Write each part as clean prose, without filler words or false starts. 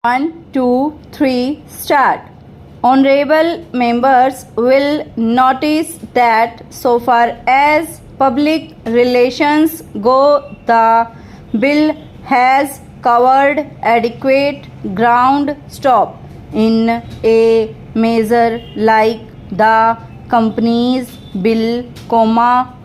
1, 2, 3, start. Honorable members will notice that so far as public relations go, the bill has covered adequate ground. Stop in a measure like the Companies Bill,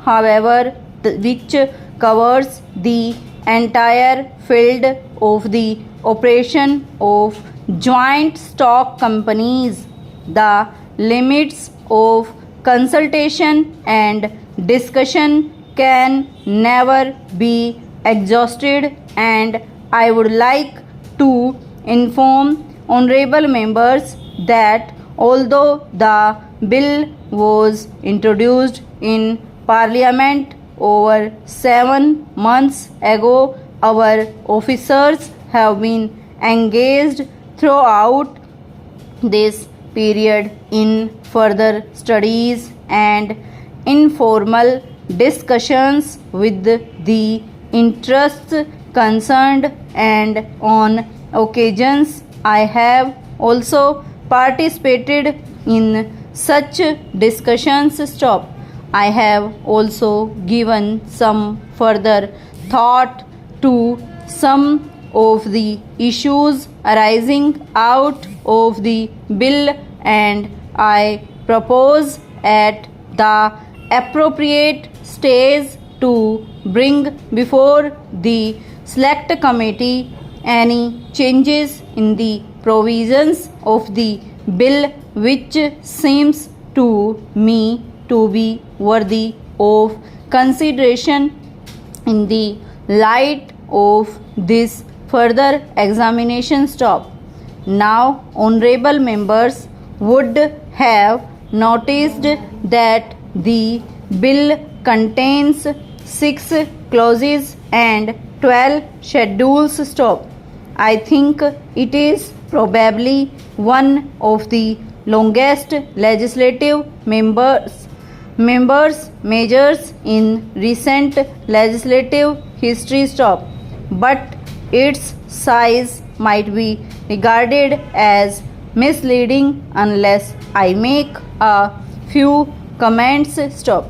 however, which covers the entire field of the operation of joint stock companies. The limits of consultation and discussion can never be exhausted, and I would like to inform honorable members that although the bill was introduced in Parliament over 7 months ago, our officers have been engaged throughout this period in further studies and informal discussions with the interests concerned, and on occasions I have also participated in such discussions. Stop. I have also given some further thought to some of the issues arising out of the bill, and I propose at the appropriate stage to bring before the select committee any changes in the provisions of the bill which seems to me to be worthy of consideration in the light of this further examination. Stop. Now, honorable members would have noticed that the bill contains 6 clauses and 12 schedules. Stop. I think it is probably one of the longest legislative measures in recent legislative history. Stop. But its size might be regarded as misleading unless I make a few comments. Stop.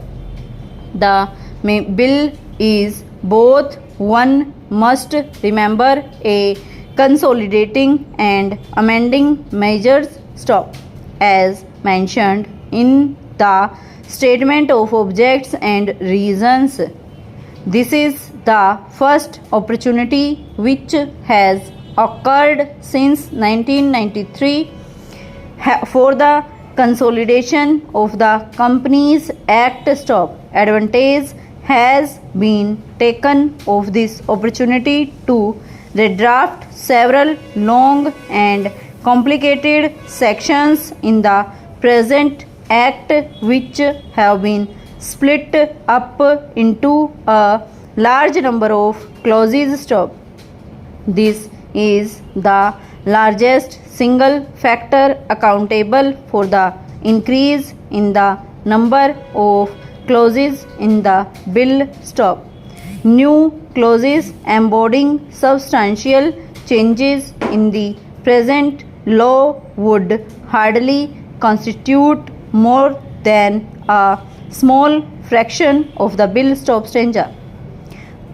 The bill is both, one must remember, a consolidating and amending measures. Stop. As mentioned in the statement of objects and reasons, this is the first opportunity which has occurred since 1993 for the consolidation of the Companies Act. Stop. Advantage has been taken of this opportunity to redraft several long and complicated sections in the present Act which have been split up into a large number of clauses. Stop. This is the largest single factor accountable for the increase in the number of clauses in the bill. Stop. New clauses embodying substantial changes in the present law would hardly constitute more than a small fraction of the bill. Stop. Stranger.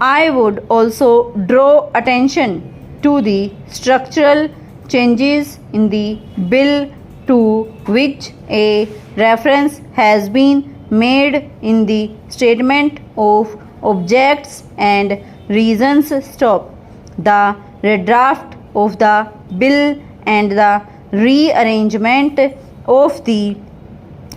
I would also draw attention to the structural changes in the bill to which a reference has been made in the statement of objects and reasons. Stop. The redraft of the bill and the rearrangement of the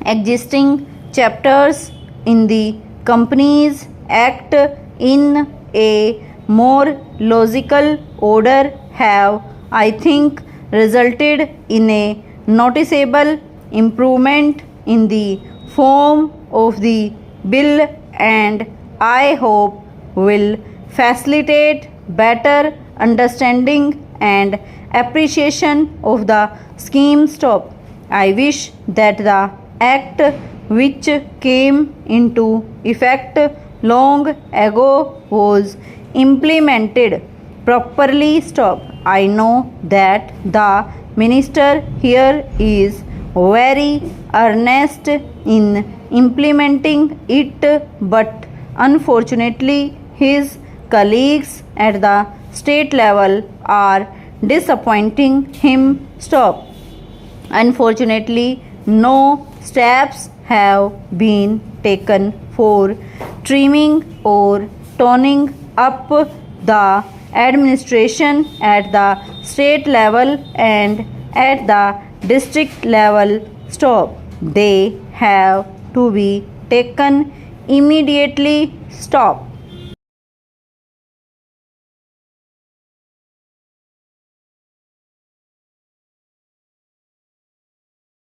existing chapters in the Companies Act in a more logical order have, I think, resulted in a noticeable improvement in the form of the bill, and I hope will facilitate better understanding and appreciation of the scheme. Stop. I wish that the Act which came into effect long ago was implemented properly stop. I know that the minister here is very earnest in implementing it, but unfortunately his colleagues at the state level are disappointing him. Stop. Unfortunately, no steps have been taken for trimming or toning up the administration at the state level and at the district level. Stop. They have to be taken immediately. Stop.